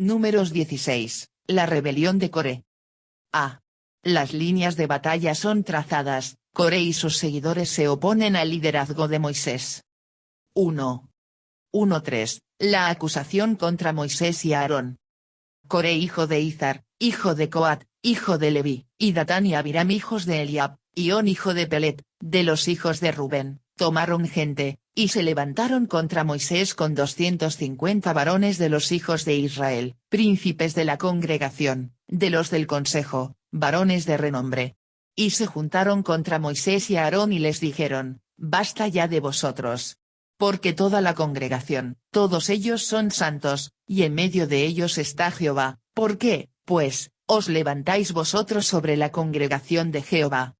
Números 16, la rebelión de Coré. A. Las líneas de batalla son trazadas, Coré y sus seguidores se oponen al liderazgo de Moisés. 1. 1.3, la acusación contra Moisés y Aarón. Coré hijo de Izar, hijo de Coat, hijo de Leví, y Datán y Abiram hijos de Eliab, y On hijo de Pelet, de los hijos de Rubén, tomaron gente, y se levantaron contra Moisés con 250 varones de los hijos de Israel, príncipes de la congregación, de los del consejo, varones de renombre. Y se juntaron contra Moisés y Aarón y les dijeron, basta ya de vosotros. Porque toda la congregación, todos ellos son santos, y en medio de ellos está Jehová. ¿Por qué, pues, os levantáis vosotros sobre la congregación de Jehová?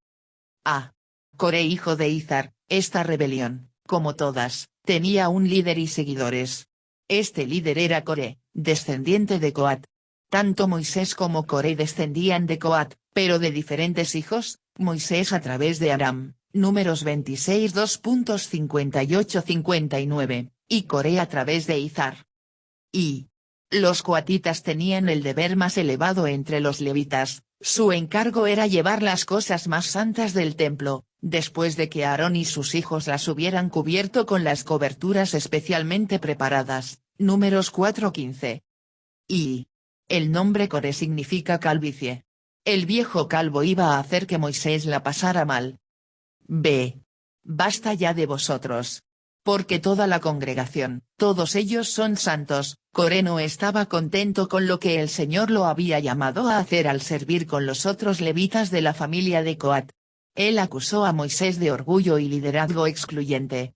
A. Coré hijo de Izar, esta rebelión, como todas, tenía un líder y seguidores. Este líder era Coré, descendiente de Coat. Tanto Moisés como Coré descendían de Coat, pero de diferentes hijos, Moisés a través de Aram. Números 26 2.58-59, y Coré a través de Izar. Y los coatitas tenían el deber más elevado entre los levitas, su encargo era llevar las cosas más santas del templo, después de que Aarón y sus hijos las hubieran cubierto con las coberturas especialmente preparadas, Números 4.15. Y el nombre Coré significa calvicie. El viejo calvo iba a hacer que Moisés la pasara mal. B. Basta ya de vosotros. Porque toda la congregación, todos ellos son santos. Coré no estaba contento con lo que el Señor lo había llamado a hacer al servir con los otros levitas de la familia de Coat. Él acusó a Moisés de orgullo y liderazgo excluyente.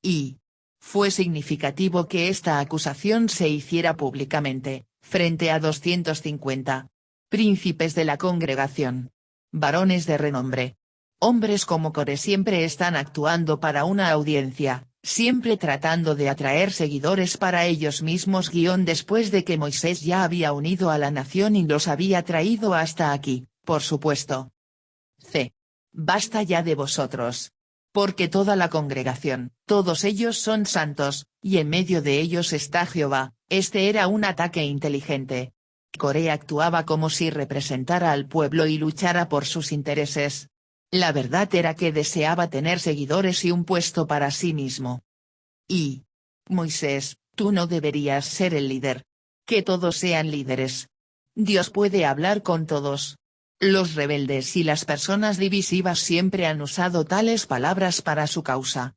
Y fue significativo que esta acusación se hiciera públicamente, frente a 250 príncipes de la congregación, varones de renombre. Hombres como Coré siempre están actuando para una audiencia, siempre tratando de atraer seguidores para ellos mismos. Después de que Moisés ya había unido a la nación y los había traído hasta aquí, por supuesto. C. Basta ya de vosotros. Porque toda la congregación, todos ellos son santos, y en medio de ellos está Jehová. Este era un ataque inteligente. Coré actuaba como si representara al pueblo y luchara por sus intereses. La verdad era que deseaba tener seguidores y un puesto para sí mismo. Y Moisés, tú no deberías ser el líder. Que todos sean líderes. Dios puede hablar con todos. Los rebeldes y las personas divisivas siempre han usado tales palabras para su causa.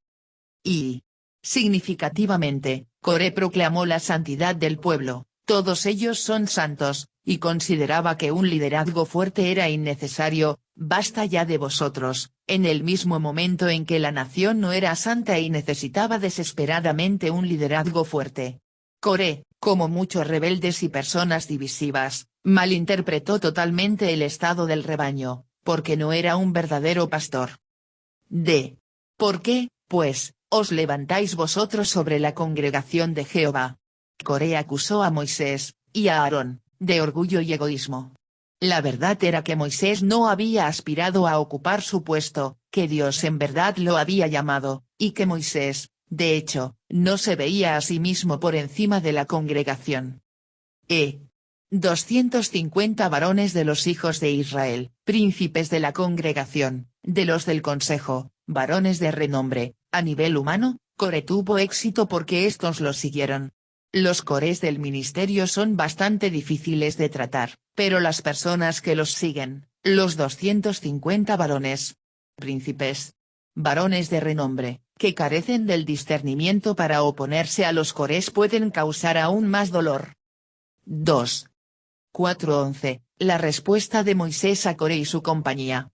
Y significativamente, Coré proclamó la santidad del pueblo, todos ellos son santos, y consideraba que un liderazgo fuerte era innecesario. Basta ya de vosotros, en el mismo momento en que la nación no era santa y necesitaba desesperadamente un liderazgo fuerte. Coré, como muchos rebeldes y personas divisivas, malinterpretó totalmente el estado del rebaño, porque no era un verdadero pastor. D. ¿Por qué, pues, os levantáis vosotros sobre la congregación de Jehová? Coré acusó a Moisés, y a Aarón, de orgullo y egoísmo. La verdad era que Moisés no había aspirado a ocupar su puesto, que Dios en verdad lo había llamado, y que Moisés, de hecho, no se veía a sí mismo por encima de la congregación. 250 varones de los hijos de Israel, príncipes de la congregación, de los del consejo, varones de renombre. A nivel humano, Coré tuvo éxito porque estos lo siguieron. Los corés del ministerio son bastante difíciles de tratar, pero las personas que los siguen, los 250 varones, príncipes, varones de renombre, que carecen del discernimiento para oponerse a los corés pueden causar aún más dolor. 2. 4:11, la respuesta de Moisés a Coré y su compañía.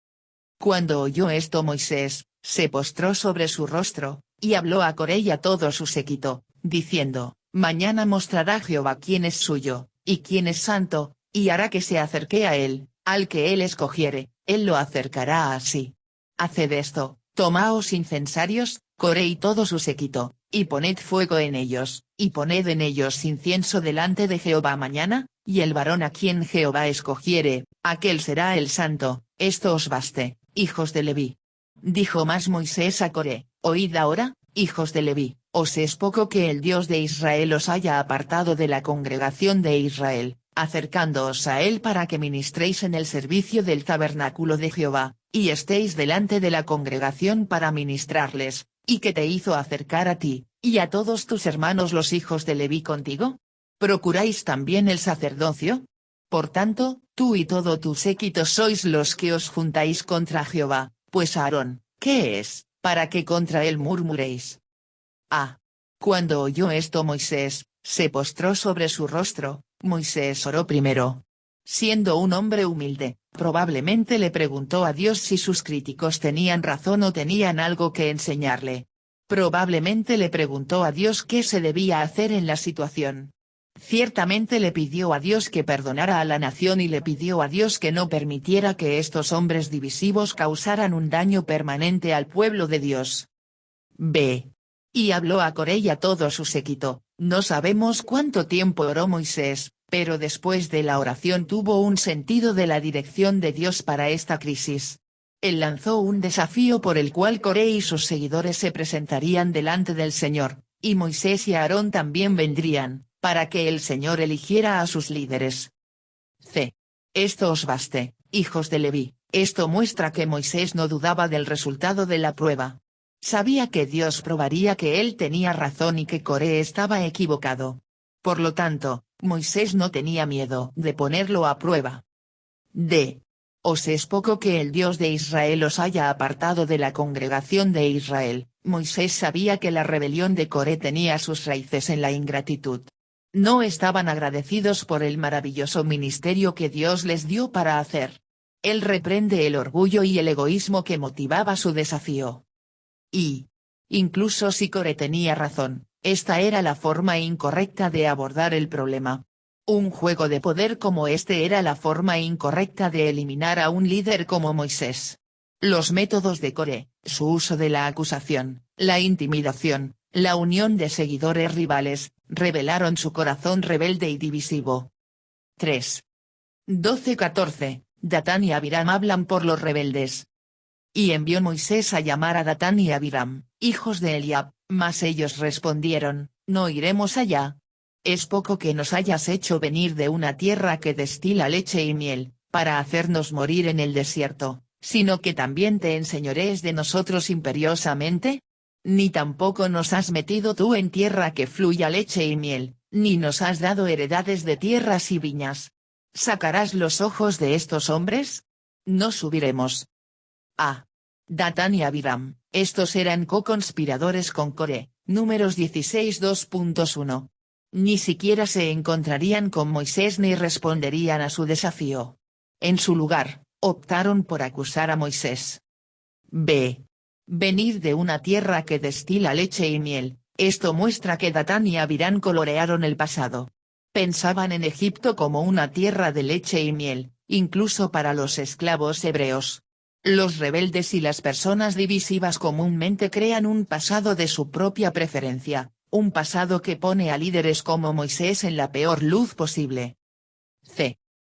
Cuando oyó esto Moisés, se postró sobre su rostro, y habló a Coré y a todo su séquito, diciendo, mañana mostrará Jehová quién es suyo, y quién es santo, y hará que se acerque a él, al que él escogiere, él lo acercará a sí. Haced esto, tomaos incensarios, Coré y todo su séquito, y poned fuego en ellos, y poned en ellos incienso delante de Jehová mañana, y el varón a quien Jehová escogiere, aquel será el santo. Esto os baste, hijos de Leví. Dijo más Moisés a Coré, oíd ahora, hijos de Leví, os es poco que el Dios de Israel os haya apartado de la congregación de Israel, acercándoos a él para que ministréis en el servicio del tabernáculo de Jehová, y estéis delante de la congregación para ministrarles, y que te hizo acercar a ti, y a todos tus hermanos los hijos de Leví contigo. ¿Procuráis también el sacerdocio? Por tanto, tú y todo tu séquito sois los que os juntáis contra Jehová, pues Aarón, ¿qué es, para que contra él murmuréis? Cuando oyó esto Moisés, se postró sobre su rostro. Moisés oró primero. Siendo un hombre humilde, probablemente le preguntó a Dios si sus críticos tenían razón o tenían algo que enseñarle. Probablemente le preguntó a Dios qué se debía hacer en la situación. Ciertamente le pidió a Dios que perdonara a la nación y le pidió a Dios que no permitiera que estos hombres divisivos causaran un daño permanente al pueblo de Dios. Y habló a Coré y a todo su séquito. No sabemos cuánto tiempo oró Moisés, pero después de la oración tuvo un sentido de la dirección de Dios para esta crisis. Él lanzó un desafío por el cual Coré y sus seguidores se presentarían delante del Señor, y Moisés y Aarón también vendrían, para que el Señor eligiera a sus líderes. Esto os baste, hijos de Leví. Esto muestra que Moisés no dudaba del resultado de la prueba. Sabía que Dios probaría que él tenía razón y que Coré estaba equivocado. Por lo tanto, Moisés no tenía miedo de ponerlo a prueba. Os es poco que el Dios de Israel os haya apartado de la congregación de Israel. Moisés sabía que la rebelión de Coré tenía sus raíces en la ingratitud. No estaban agradecidos por el maravilloso ministerio que Dios les dio para hacer. Él reprende el orgullo y el egoísmo que motivaba su desafío. Incluso si Coré tenía razón, esta era la forma incorrecta de abordar el problema. Un juego de poder como este era la forma incorrecta de eliminar a un líder como Moisés. Los métodos de Coré, su uso de la acusación, la intimidación, la unión de seguidores rivales, revelaron su corazón rebelde y divisivo. 12:14, Datán y Abiram hablan por los rebeldes. Y envió Moisés a llamar a Datán y Abiram, hijos de Eliab, mas ellos respondieron, no iremos allá. Es poco que nos hayas hecho venir de una tierra que destila leche y miel, para hacernos morir en el desierto, sino que también te enseñorees de nosotros imperiosamente. Ni tampoco nos has metido tú en tierra que fluya leche y miel, ni nos has dado heredades de tierras y viñas. ¿Sacarás los ojos de estos hombres? No subiremos. Datán y Abiram, estos eran co-conspiradores con Coré, Números 16 2.1. Ni siquiera se encontrarían con Moisés ni responderían a su desafío. En su lugar, optaron por acusar a Moisés. Venir de una tierra que destila leche y miel, esto muestra que Datán y Abiram colorearon el pasado. Pensaban en Egipto como una tierra de leche y miel, incluso para los esclavos hebreos. Los rebeldes y las personas divisivas comúnmente crean un pasado de su propia preferencia, un pasado que pone a líderes como Moisés en la peor luz posible.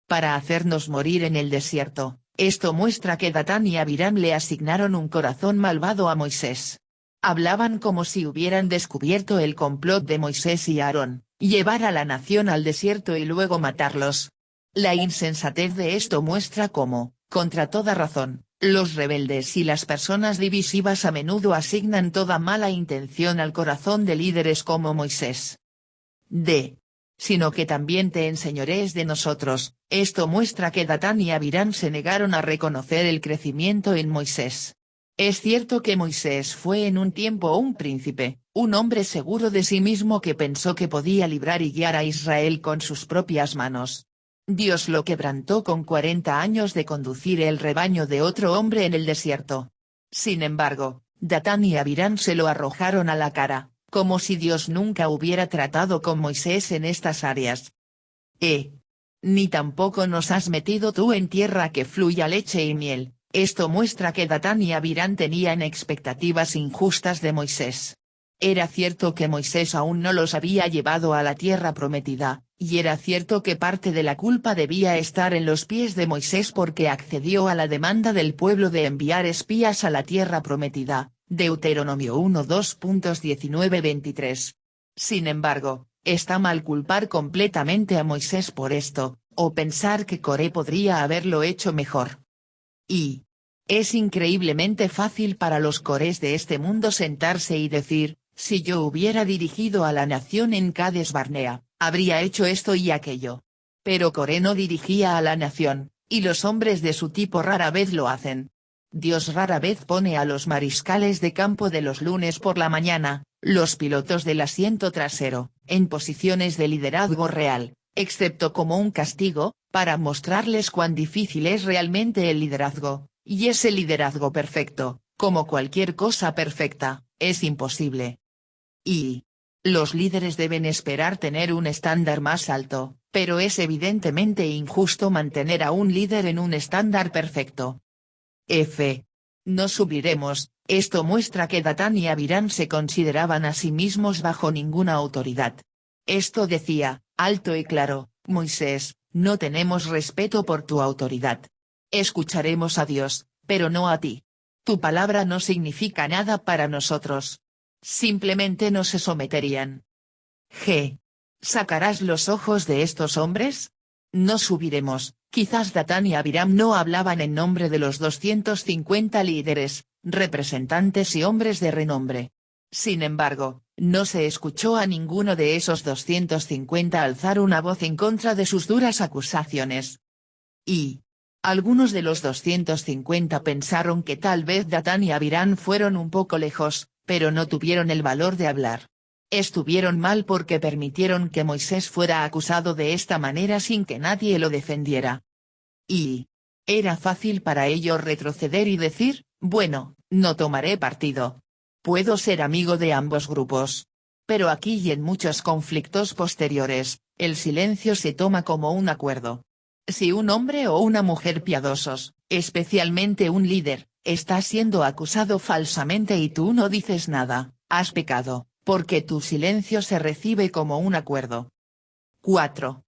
Para hacernos morir en el desierto, esto muestra que Datán y Abiram le asignaron un corazón malvado a Moisés. Hablaban como si hubieran descubierto el complot de Moisés y Aarón, llevar a la nación al desierto y luego matarlos. La insensatez de esto muestra cómo, contra toda razón, los rebeldes y las personas divisivas a menudo asignan toda mala intención al corazón de líderes como Moisés. Sino que también te enseñorees de nosotros, esto muestra que Datán y Abiram se negaron a reconocer el crecimiento en Moisés. Es cierto que Moisés fue en un tiempo un príncipe, un hombre seguro de sí mismo que pensó que podía librar y guiar a Israel con sus propias manos. Dios lo quebrantó con 40 años de conducir el rebaño de otro hombre en el desierto. Sin embargo, Datán y Abiram se lo arrojaron a la cara, como si Dios nunca hubiera tratado con Moisés en estas áreas. Ni tampoco nos has metido tú en tierra que fluya leche y miel, esto muestra que Datán y Abiram tenían expectativas injustas de Moisés. Era cierto que Moisés aún no los había llevado a la tierra prometida, y era cierto que parte de la culpa debía estar en los pies de Moisés porque accedió a la demanda del pueblo de enviar espías a la tierra prometida, Deuteronomio 1 2.19-23. Sin embargo, está mal culpar completamente a Moisés por esto, o pensar que Coré podría haberlo hecho mejor. Y es increíblemente fácil para los Corés de este mundo sentarse y decir, si yo hubiera dirigido a la nación en Cades Barnea, habría hecho esto y aquello. Pero Coré no dirigía a la nación, y los hombres de su tipo rara vez lo hacen. Dios rara vez pone a los mariscales de campo de los lunes por la mañana, los pilotos del asiento trasero, en posiciones de liderazgo real, excepto como un castigo, para mostrarles cuán difícil es realmente el liderazgo, y ese liderazgo perfecto, como cualquier cosa perfecta, es imposible. Y los líderes deben esperar tener un estándar más alto, pero es evidentemente injusto mantener a un líder en un estándar perfecto. No subiremos. Esto muestra que Datán y Abiram se consideraban a sí mismos bajo ninguna autoridad. Esto decía, alto y claro, Moisés, no tenemos respeto por tu autoridad. Escucharemos a Dios, pero no a ti. Tu palabra no significa nada para nosotros. Simplemente no se someterían. ¿Sacarás los ojos de estos hombres? No subiremos. Quizás Datán y Abiram no hablaban en nombre de los 250 líderes, representantes y hombres de renombre. Sin embargo, no se escuchó a ninguno de esos 250 alzar una voz en contra de sus duras acusaciones. Y algunos de los 250 pensaron que tal vez Datán y Abiram fueron un poco lejos, pero no tuvieron el valor de hablar. Estuvieron mal porque permitieron que Moisés fuera acusado de esta manera sin que nadie lo defendiera. Y era fácil para ellos retroceder y decir, bueno, no tomaré partido. Puedo ser amigo de ambos grupos. Pero aquí y en muchos conflictos posteriores, el silencio se toma como un acuerdo. Si un hombre o una mujer piadosos, especialmente un líder, está siendo acusado falsamente y tú no dices nada, has pecado, porque tu silencio se recibe como un acuerdo. 4.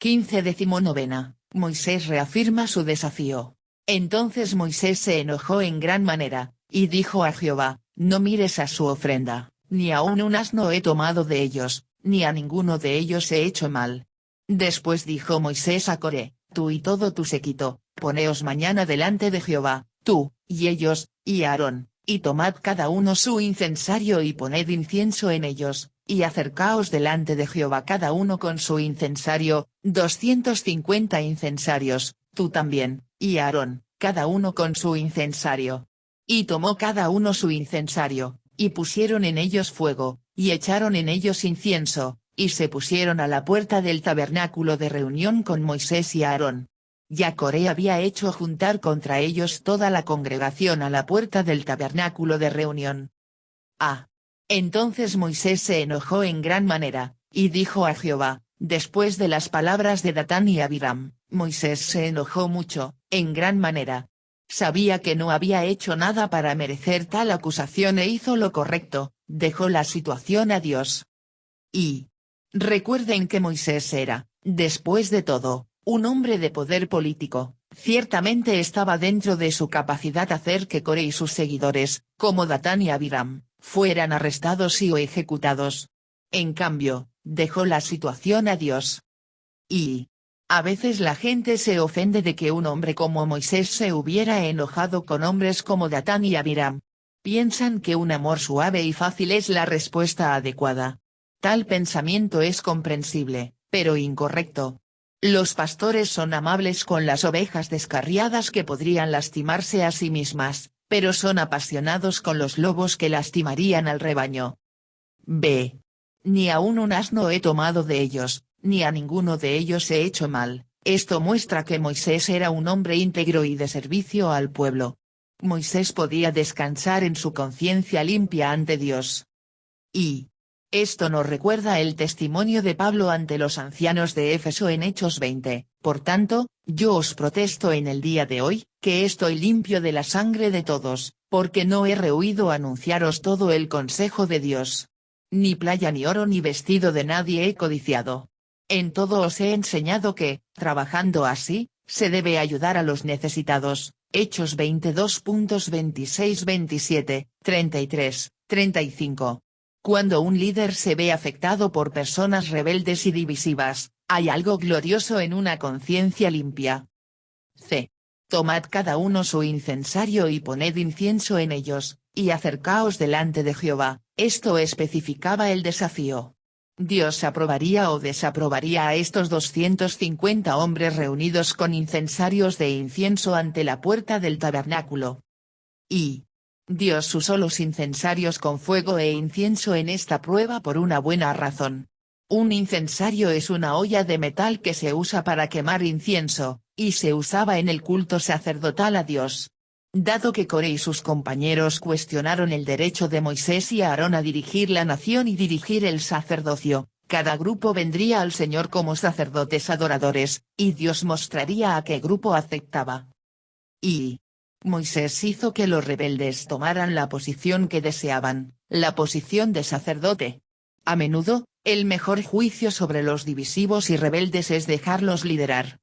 15-19, Moisés reafirma su desafío. Entonces Moisés se enojó en gran manera, y dijo a Jehová, no mires a su ofrenda, ni aun un asno he tomado de ellos, ni a ninguno de ellos he hecho mal. Después dijo Moisés a Coré, tú y todo tu séquito, poneos mañana delante de Jehová, tú, y ellos, y Aarón, y tomad cada uno su incensario y poned incienso en ellos, y acercaos delante de Jehová cada uno con su incensario, 250 incensarios, tú también, y Aarón, cada uno con su incensario. Y tomó cada uno su incensario, y pusieron en ellos fuego, y echaron en ellos incienso, y se pusieron a la puerta del tabernáculo de reunión con Moisés y Aarón. Ya Coré había hecho juntar contra ellos toda la congregación a la puerta del tabernáculo de reunión. Entonces Moisés se enojó en gran manera, y dijo a Jehová, después de las palabras de Datán y Abiram, Moisés se enojó mucho, en gran manera. Sabía que no había hecho nada para merecer tal acusación e hizo lo correcto, dejó la situación a Dios. Y recuerden que Moisés era, después de todo, un hombre de poder político. Ciertamente estaba dentro de su capacidad hacer que Coré y sus seguidores, como Datán y Abiram, fueran arrestados y o ejecutados. En cambio, dejó la situación a Dios. Y a veces la gente se ofende de que un hombre como Moisés se hubiera enojado con hombres como Datán y Abiram. Piensan que un amor suave y fácil es la respuesta adecuada. Tal pensamiento es comprensible, pero incorrecto. Los pastores son amables con las ovejas descarriadas que podrían lastimarse a sí mismas, pero son apasionados con los lobos que lastimarían al rebaño. Ni aun un asno he tomado de ellos, ni a ninguno de ellos he hecho mal. Esto muestra que Moisés era un hombre íntegro y de servicio al pueblo. Moisés podía descansar en su conciencia limpia ante Dios. Y esto nos recuerda el testimonio de Pablo ante los ancianos de Éfeso en Hechos 20, por tanto, yo os protesto en el día de hoy, que estoy limpio de la sangre de todos, porque no he rehuido anunciaros todo el consejo de Dios. Ni playa ni oro ni vestido de nadie he codiciado. En todo os he enseñado que, trabajando así, se debe ayudar a los necesitados, Hechos 22.26-27, 33, 35. Cuando un líder se ve afectado por personas rebeldes y divisivas, hay algo glorioso en una conciencia limpia. C. Tomad cada uno su incensario y poned incienso en ellos, y acercaos delante de Jehová. Esto especificaba el desafío. Dios aprobaría o desaprobaría a estos 250 hombres reunidos con incensarios de incienso ante la puerta del tabernáculo. Y Dios usó los incensarios con fuego e incienso en esta prueba por una buena razón. Un incensario es una olla de metal que se usa para quemar incienso, y se usaba en el culto sacerdotal a Dios. Dado que Coré y sus compañeros cuestionaron el derecho de Moisés y Aarón a dirigir la nación y dirigir el sacerdocio, cada grupo vendría al Señor como sacerdotes adoradores, y Dios mostraría a qué grupo aceptaba. Y Moisés hizo que los rebeldes tomaran la posición que deseaban, la posición de sacerdote. A menudo, el mejor juicio sobre los divisivos y rebeldes es dejarlos liderar.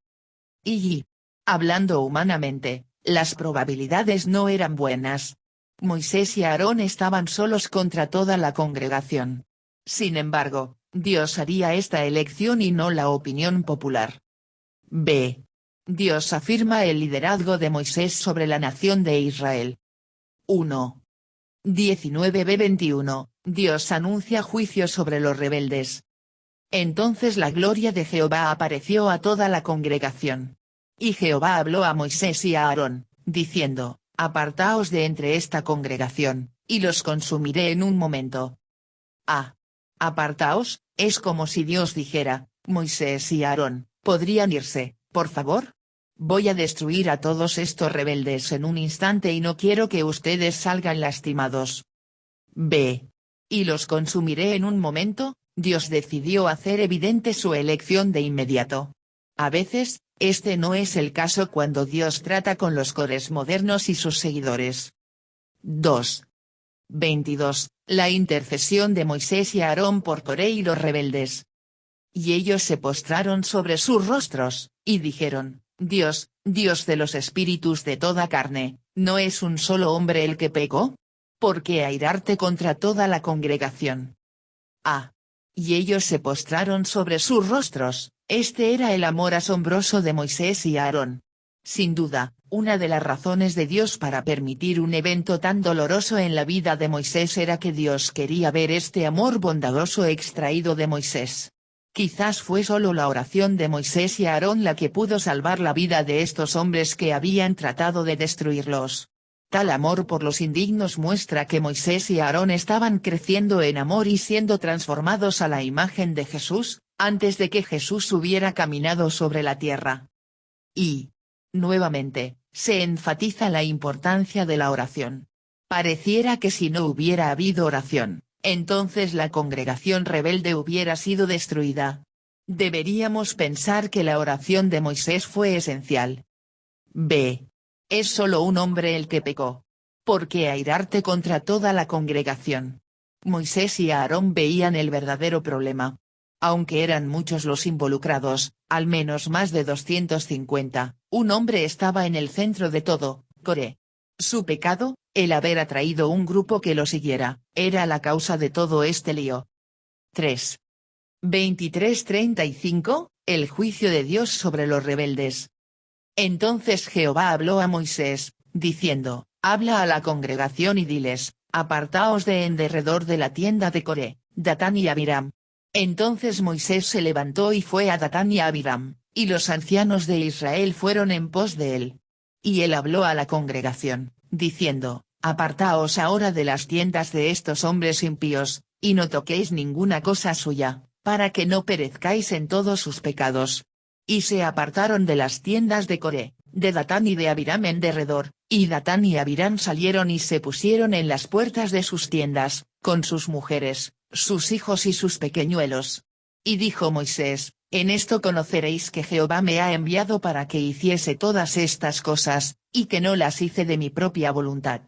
Y, hablando humanamente, las probabilidades no eran buenas. Moisés y Aarón estaban solos contra toda la congregación. Sin embargo, Dios haría esta elección y no la opinión popular. B. Dios afirma el liderazgo de Moisés sobre la nación de Israel. 1. 19b-21, Dios anuncia juicio sobre los rebeldes. Entonces la gloria de Jehová apareció a toda la congregación. Y Jehová habló a Moisés y a Aarón, diciendo, apartaos de entre esta congregación, y los consumiré en un momento. A. Apartaos, es como si Dios dijera, Moisés y Aarón, ¿podrían irse, por favor? Voy a destruir a todos estos rebeldes en un instante y no quiero que ustedes salgan lastimados. B. Y los consumiré en un momento. Dios decidió hacer evidente su elección de inmediato. A veces, este no es el caso cuando Dios trata con los cores modernos y sus seguidores. 2. 22. La intercesión de Moisés y Aarón por Coré y los rebeldes. Y ellos se postraron sobre sus rostros, y dijeron, Dios, Dios de los espíritus de toda carne, ¿no es un solo hombre el que pecó? ¿Por qué airarte contra toda la congregación? A. Y ellos se postraron sobre sus rostros. Este era el amor asombroso de Moisés y Aarón. Sin duda, una de las razones de Dios para permitir un evento tan doloroso en la vida de Moisés era que Dios quería ver este amor bondadoso extraído de Moisés. Quizás fue solo la oración de Moisés y Aarón la que pudo salvar la vida de estos hombres que habían tratado de destruirlos. Tal amor por los indignos muestra que Moisés y Aarón estaban creciendo en amor y siendo transformados a la imagen de Jesús, antes de que Jesús hubiera caminado sobre la tierra. Y, nuevamente, se enfatiza la importancia de la oración. Pareciera que si no hubiera habido oración, entonces la congregación rebelde hubiera sido destruida. Deberíamos pensar que la oración de Moisés fue esencial. B. Es solo un hombre el que pecó. ¿Por qué airarte contra toda la congregación? Moisés y Aarón veían el verdadero problema. Aunque eran muchos los involucrados, al menos más de 250, un hombre estaba en el centro de todo, Coré. Su pecado, el haber atraído un grupo que lo siguiera, era la causa de todo este lío. 3. 23-35, el juicio de Dios sobre los rebeldes. Entonces Jehová habló a Moisés, diciendo, habla a la congregación y diles, apartaos de en derredor de la tienda de Coré, Datán y Abiram. Entonces Moisés se levantó y fue a Datán y a Abiram, y los ancianos de Israel fueron en pos de él. Y él habló a la congregación, diciendo, apartaos ahora de las tiendas de estos hombres impíos, y no toquéis ninguna cosa suya, para que no perezcáis en todos sus pecados. Y se apartaron de las tiendas de Coré, de Datán y de Abiram en derredor, y Datán y Abiram salieron y se pusieron en las puertas de sus tiendas, con sus mujeres, sus hijos y sus pequeñuelos. Y dijo Moisés, en esto conoceréis que Jehová me ha enviado para que hiciese todas estas cosas, y que no las hice de mi propia voluntad.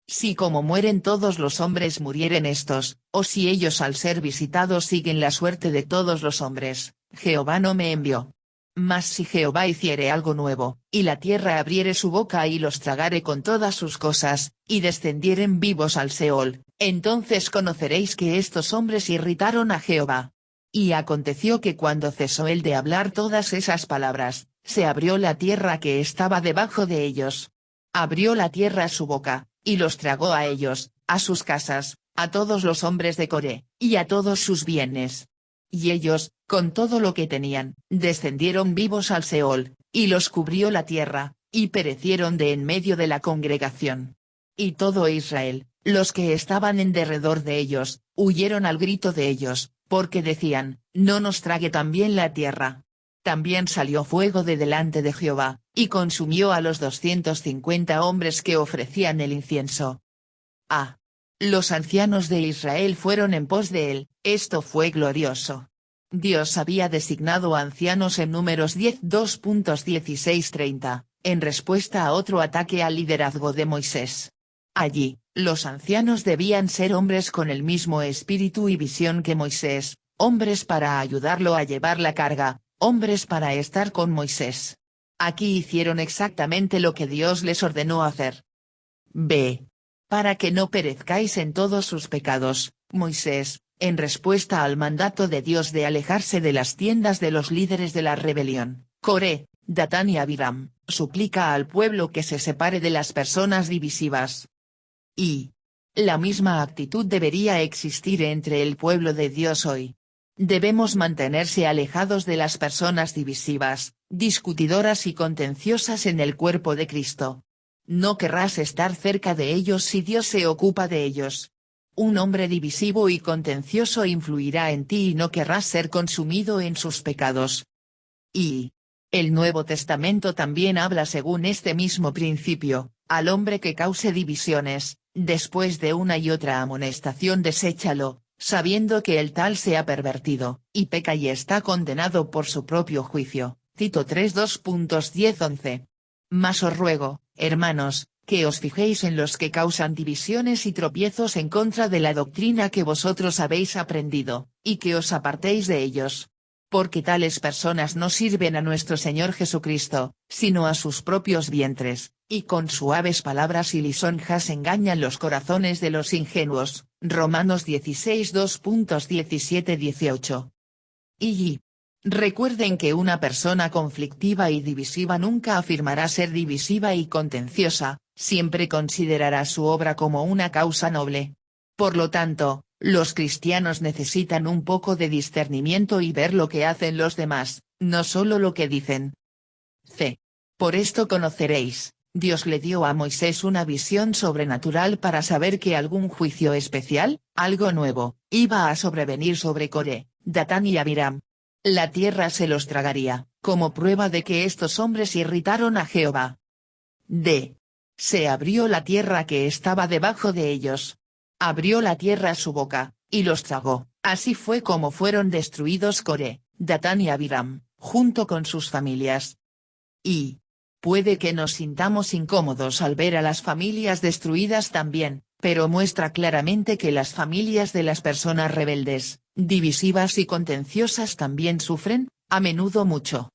Si como mueren todos los hombres murieren estos, o si ellos al ser visitados siguen la suerte de todos los hombres, Jehová no me envió. Mas si Jehová hiciere algo nuevo, y la tierra abriere su boca y los tragare con todas sus cosas, y descendieren vivos al Seol, entonces conoceréis que estos hombres irritaron a Jehová. Y aconteció que cuando cesó él de hablar todas esas palabras, se abrió la tierra que estaba debajo de ellos. Abrió la tierra su boca, y los tragó a ellos, a sus casas, a todos los hombres de Coré, y a todos sus bienes. Y ellos, con todo lo que tenían, descendieron vivos al Seol, y los cubrió la tierra, y perecieron de en medio de la congregación. Y todo Israel, los que estaban en derredor de ellos, huyeron al grito de ellos, porque decían, no nos trague también la tierra. También salió fuego de delante de Jehová, y consumió a los 250 hombres que ofrecían el incienso. Los ancianos de Israel fueron en pos de él, esto fue glorioso. Dios había designado ancianos en Números 10:2.16-30, en respuesta a otro ataque al liderazgo de Moisés. Allí, los ancianos debían ser hombres con el mismo espíritu y visión que Moisés, hombres para ayudarlo a llevar la carga, hombres para estar con Moisés. Aquí hicieron exactamente lo que Dios les ordenó hacer. B. Para que no perezcáis en todos sus pecados, Moisés, en respuesta al mandato de Dios de alejarse de las tiendas de los líderes de la rebelión, Coré, Datán y Abiram, suplica al pueblo que se separe de las personas divisivas. Y la misma actitud debería existir entre el pueblo de Dios hoy. Debemos mantenerse alejados de las personas divisivas, discutidoras y contenciosas en el cuerpo de Cristo. No querrás estar cerca de ellos si Dios se ocupa de ellos. Un hombre divisivo y contencioso influirá en ti y no querrás ser consumido en sus pecados. Y el Nuevo Testamento también habla según este mismo principio, al hombre que cause divisiones, después de una y otra amonestación deséchalo, sabiendo que el tal se ha pervertido, y peca y está condenado por su propio juicio. Tito 3:2.10-11. Mas os ruego, hermanos, que os fijéis en los que causan divisiones y tropiezos en contra de la doctrina que vosotros habéis aprendido, y que os apartéis de ellos. Porque tales personas no sirven a nuestro Señor Jesucristo, sino a sus propios vientres, y con suaves palabras y lisonjas engañan los corazones de los ingenuos. Romanos 16:2.17-18. Y recuerden que una persona conflictiva y divisiva nunca afirmará ser divisiva y contenciosa, siempre considerará su obra como una causa noble. Por lo tanto, los cristianos necesitan un poco de discernimiento y ver lo que hacen los demás, no solo lo que dicen. C. Por esto conoceréis, Dios le dio a Moisés una visión sobrenatural para saber que algún juicio especial, algo nuevo, iba a sobrevenir sobre Coré, Datán y Abiram. La tierra se los tragaría, como prueba de que estos hombres irritaron a Jehová. D. Se abrió la tierra que estaba debajo de ellos. Abrió la tierra su boca, y los tragó, así fue como fueron destruidos Coré, Datán y Abiram, junto con sus familias. Y puede que nos sintamos incómodos al ver a las familias destruidas también, pero muestra claramente que las familias de las personas rebeldes, divisivas y contenciosas también sufren, a menudo mucho.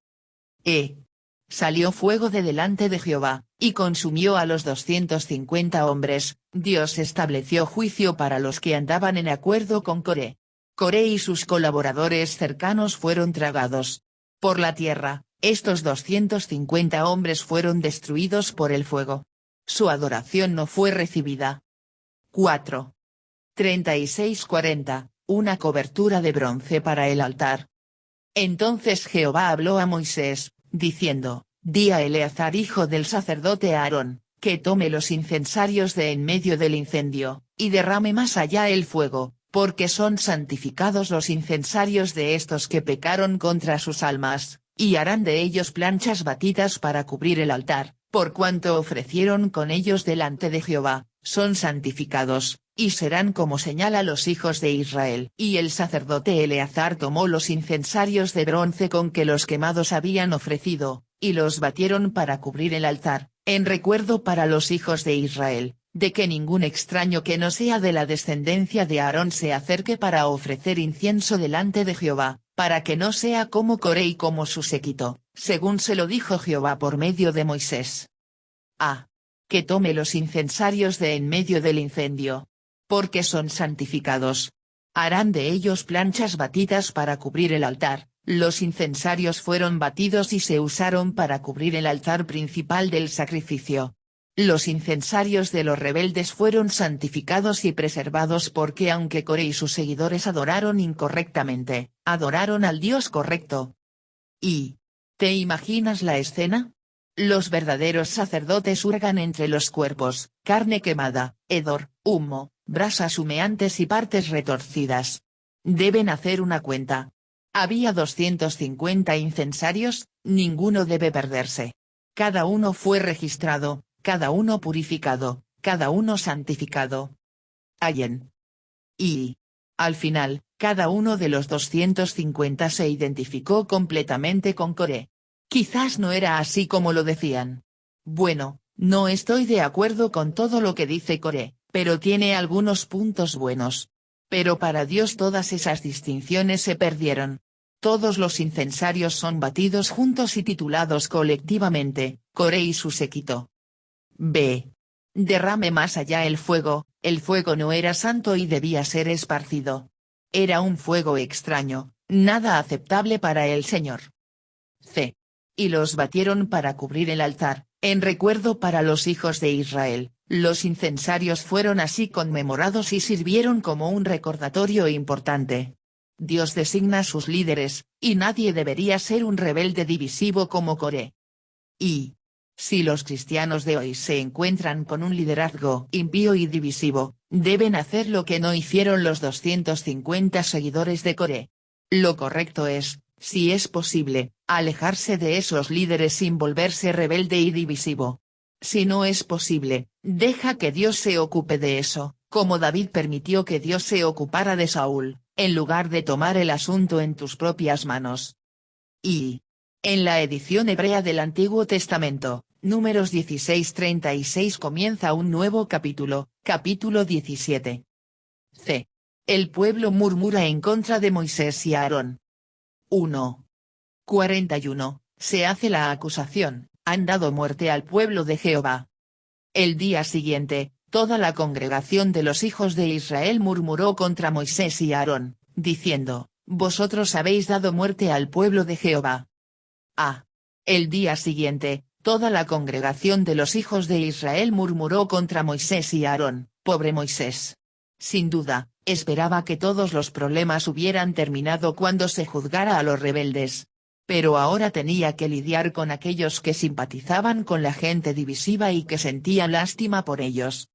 Salió fuego de delante de Jehová, y consumió a los 250 hombres. Dios estableció juicio para los que andaban en acuerdo con Coré. Coré y sus colaboradores cercanos fueron tragados por la tierra. Estos 250 hombres fueron destruidos por el fuego. Su adoración no fue recibida. 4. 36-40, una cobertura de bronce para el altar. Entonces Jehová habló a Moisés, diciendo, di a Eleazar hijo del sacerdote Aarón, que tome los incensarios de en medio del incendio, y derrame más allá el fuego, porque son santificados los incensarios de estos que pecaron contra sus almas, y harán de ellos planchas batidas para cubrir el altar, por cuanto ofrecieron con ellos delante de Jehová, son santificados, y serán como señal a los hijos de Israel. Y el sacerdote Eleazar tomó los incensarios de bronce con que los quemados habían ofrecido, y los batieron para cubrir el altar, en recuerdo para los hijos de Israel, de que ningún extraño que no sea de la descendencia de Aarón se acerque para ofrecer incienso delante de Jehová, para que no sea como Coré y como su séquito, según se lo dijo Jehová por medio de Moisés. Que tome los incensarios de en medio del incendio. Porque son santificados. Harán de ellos planchas batidas para cubrir el altar. Los incensarios fueron batidos y se usaron para cubrir el altar principal del sacrificio. Los incensarios de los rebeldes fueron santificados y preservados porque aunque Coré y sus seguidores adoraron incorrectamente, adoraron al Dios correcto. ¿Te imaginas la escena? Los verdaderos sacerdotes hurgan entre los cuerpos, carne quemada, hedor, humo, brasas humeantes y partes retorcidas. Deben hacer una cuenta. Había 250 incensarios, ninguno debe perderse. Cada uno fue registrado, cada uno purificado, cada uno santificado. Al final, cada uno de los 250 se identificó completamente con Coré. Quizás no era así como lo decían. Bueno, no estoy de acuerdo con todo lo que dice Coré, pero tiene algunos puntos buenos. Pero para Dios todas esas distinciones se perdieron. Todos los incensarios son batidos juntos y titulados colectivamente, Coré y su séquito. Derrame más allá el fuego no era santo y debía ser esparcido. Era un fuego extraño, nada aceptable para el Señor. Y los batieron para cubrir el altar, en recuerdo para los hijos de Israel. Los incensarios fueron así conmemorados y sirvieron como un recordatorio importante. Dios designa sus líderes, y nadie debería ser un rebelde divisivo como Coré. Si los cristianos de hoy se encuentran con un liderazgo impío y divisivo, deben hacer lo que no hicieron los 250 seguidores de Coré. Lo correcto es, si es posible, alejarse de esos líderes sin volverse rebelde y divisivo. Si no es posible, deja que Dios se ocupe de eso, como David permitió que Dios se ocupara de Saúl, en lugar de tomar el asunto en tus propias manos. En la edición hebrea del Antiguo Testamento, Números 16:36 comienza un nuevo capítulo, capítulo 17. El pueblo murmura en contra de Moisés y Aarón. 41. Se hace la acusación, han dado muerte al pueblo de Jehová. El día siguiente, toda la congregación de los hijos de Israel murmuró contra Moisés y Aarón, diciendo, vosotros habéis dado muerte al pueblo de Jehová. El día siguiente, toda la congregación de los hijos de Israel murmuró contra Moisés y Aarón, pobre Moisés. Sin duda, esperaba que todos los problemas hubieran terminado cuando se juzgara a los rebeldes. Pero ahora tenía que lidiar con aquellos que simpatizaban con la gente divisiva y que sentían lástima por ellos.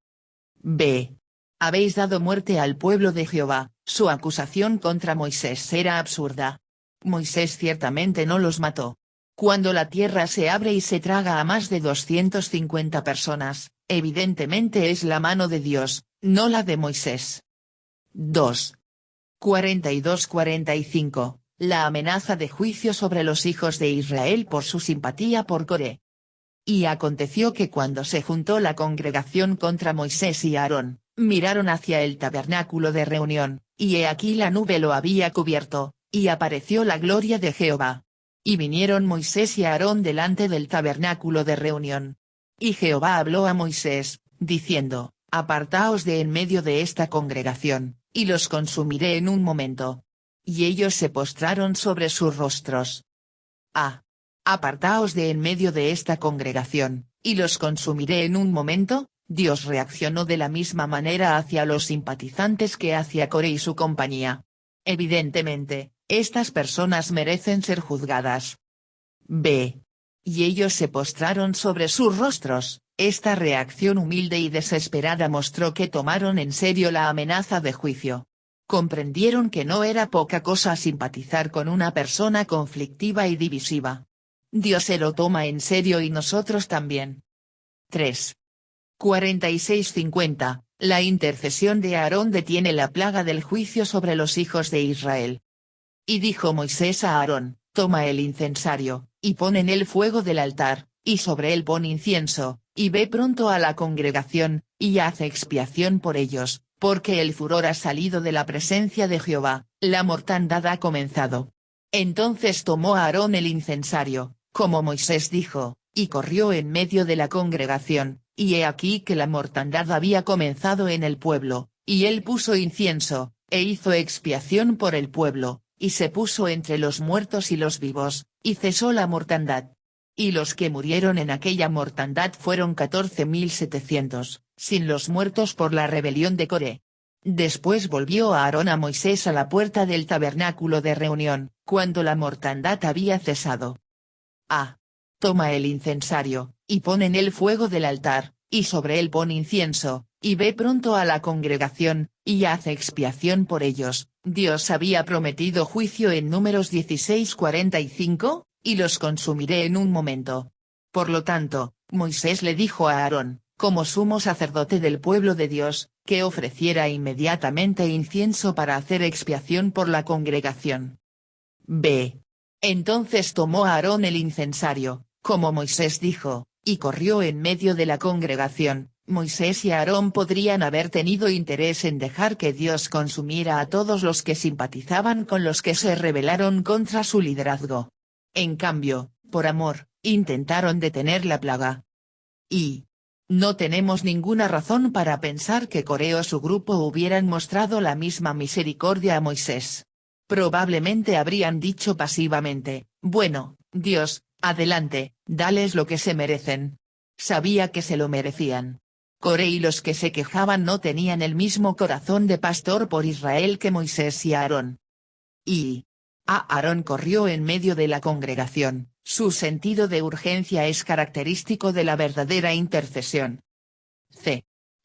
Habéis dado muerte al pueblo de Jehová. Su acusación contra Moisés era absurda. Moisés ciertamente no los mató. Cuando la tierra se abre y se traga a más de 250 personas, evidentemente es la mano de Dios, no la de Moisés. 42-45, la amenaza de juicio sobre los hijos de Israel por su simpatía por Coré. Y aconteció que cuando se juntó la congregación contra Moisés y Aarón, miraron hacia el tabernáculo de reunión, y he aquí la nube lo había cubierto, y apareció la gloria de Jehová. Y vinieron Moisés y Aarón delante del tabernáculo de reunión. Y Jehová habló a Moisés, diciendo, apartaos de en medio de esta congregación, y los consumiré en un momento. Y ellos se postraron sobre sus rostros. Apartaos de en medio de esta congregación, y los consumiré en un momento. Dios reaccionó de la misma manera hacia los simpatizantes que hacia Coré y su compañía. Evidentemente, estas personas merecen ser juzgadas. Y ellos se postraron sobre sus rostros. Esta reacción humilde y desesperada mostró que tomaron en serio la amenaza de juicio. Comprendieron que no era poca cosa simpatizar con una persona conflictiva y divisiva. Dios se lo toma en serio y nosotros también. 46-50, la intercesión de Aarón detiene la plaga del juicio sobre los hijos de Israel. Y dijo Moisés a Aarón, toma el incensario, y pon en él fuego del altar, y sobre él pon incienso, y ve pronto a la congregación, y haz expiación por ellos, porque el furor ha salido de la presencia de Jehová, la mortandad ha comenzado. Entonces tomó Aarón el incensario, como Moisés dijo, y corrió en medio de la congregación, y he aquí que la mortandad había comenzado en el pueblo, y él puso incienso, e hizo expiación por el pueblo, y se puso entre los muertos y los vivos, y cesó la mortandad. Y los que murieron en aquella mortandad fueron 14.700, sin los muertos por la rebelión de Coré. Después volvió Aarón a Moisés a la puerta del tabernáculo de reunión, cuando la mortandad había cesado. Toma el incensario, y pon en él fuego del altar, y sobre él pon incienso, y ve pronto a la congregación, y haz expiación por ellos. Dios había prometido juicio en Números 16:45, y los consumiré en un momento. Por lo tanto, Moisés le dijo a Aarón, como sumo sacerdote del pueblo de Dios, que ofreciera inmediatamente incienso para hacer expiación por la congregación. Entonces tomó Aarón el incensario, como Moisés dijo, y corrió en medio de la congregación. Moisés y Aarón podrían haber tenido interés en dejar que Dios consumiera a todos los que simpatizaban con los que se rebelaron contra su liderazgo. En cambio, por amor, intentaron detener la plaga. Y no tenemos ninguna razón para pensar que Coré o su grupo hubieran mostrado la misma misericordia a Moisés. Probablemente habrían dicho pasivamente, bueno, Dios, adelante, dales lo que se merecen. Sabía que se lo merecían. Coré y los que se quejaban no tenían el mismo corazón de pastor por Israel que Moisés y Aarón. Y Aarón corrió en medio de la congregación. Su sentido de urgencia es característico de la verdadera intercesión.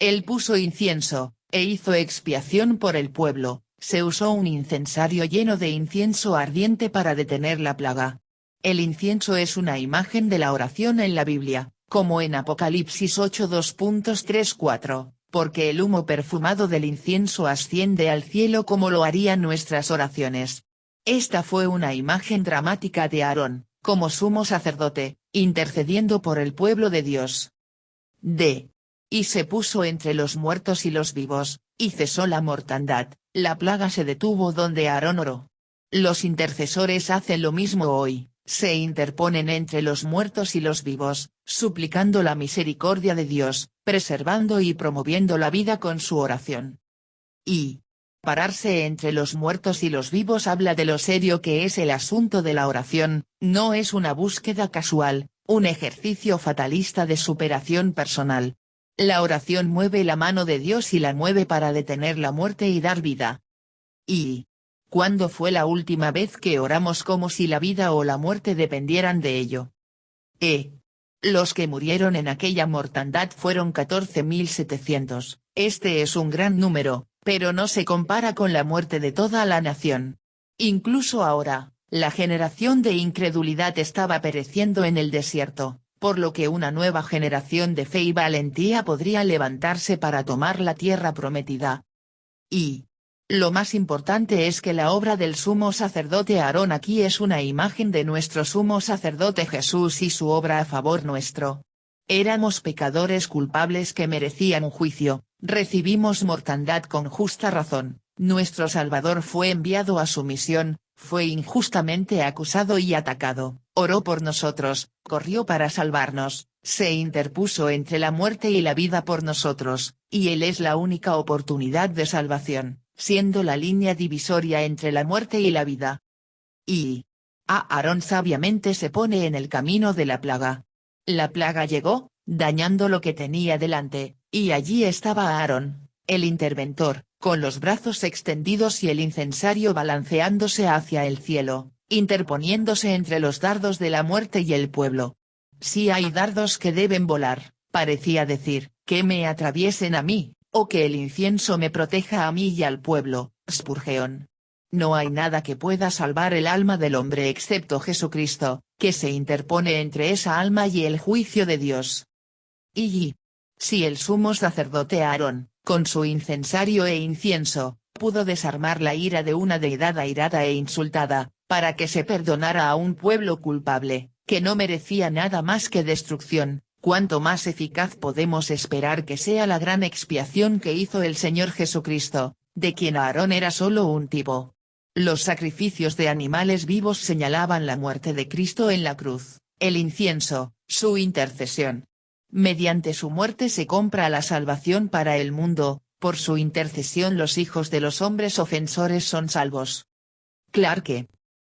Él puso incienso, e hizo expiación por el pueblo. Se usó un incensario lleno de incienso ardiente para detener la plaga. El incienso es una imagen de la oración en la Biblia, como en Apocalipsis 8:2.3-4, porque el humo perfumado del incienso asciende al cielo como lo harían nuestras oraciones. Esta fue una imagen dramática de Aarón, como sumo sacerdote, intercediendo por el pueblo de Dios. Y se puso entre los muertos y los vivos, y cesó la mortandad, la plaga se detuvo donde Aarón oró. Los intercesores hacen lo mismo hoy, se interponen entre los muertos y los vivos, suplicando la misericordia de Dios, preservando y promoviendo la vida con su oración. Y pararse entre los muertos y los vivos habla de lo serio que es el asunto de la oración, no es una búsqueda casual, un ejercicio fatalista de superación personal. La oración mueve la mano de Dios y la mueve para detener la muerte y dar vida. ¿Y cuándo fue la última vez que oramos como si la vida o la muerte dependieran de ello? Los que murieron en aquella mortandad fueron 14.700, este es un gran número, pero no se compara con la muerte de toda la nación. Incluso ahora, la generación de incredulidad estaba pereciendo en el desierto, por lo que una nueva generación de fe y valentía podría levantarse para tomar la tierra prometida. Y lo más importante es que la obra del sumo sacerdote Aarón aquí es una imagen de nuestro sumo sacerdote Jesús y su obra a favor nuestro. Éramos pecadores culpables que merecían un juicio, recibimos mortandad con justa razón, nuestro Salvador fue enviado a su misión, fue injustamente acusado y atacado, oró por nosotros, corrió para salvarnos, se interpuso entre la muerte y la vida por nosotros, y Él es la única oportunidad de salvación, siendo la línea divisoria entre la muerte y la vida. Y Aarón sabiamente se pone en el camino de la plaga. La plaga llegó, dañando lo que tenía delante, y allí estaba Aarón, el interventor, con los brazos extendidos y el incensario balanceándose hacia el cielo, interponiéndose entre los dardos de la muerte y el pueblo. Si hay dardos que deben volar, parecía decir, que me atraviesen a mí, o que el incienso me proteja a mí y al pueblo. Spurgeon. No hay nada que pueda salvar el alma del hombre excepto Jesucristo, que se interpone entre esa alma y el juicio de Dios. Y si el sumo sacerdote Aarón, con su incensario e incienso, pudo desarmar la ira de una deidad airada e insultada, para que se perdonara a un pueblo culpable, que no merecía nada más que destrucción, cuánto más eficaz podemos esperar que sea la gran expiación que hizo el Señor Jesucristo, de quien Aarón era solo un tipo. Los sacrificios de animales vivos señalaban la muerte de Cristo en la cruz, El incienso, su intercesión. Mediante su muerte se compra la salvación para el mundo, por su intercesión los hijos de los hombres ofensores son salvos. Clarke.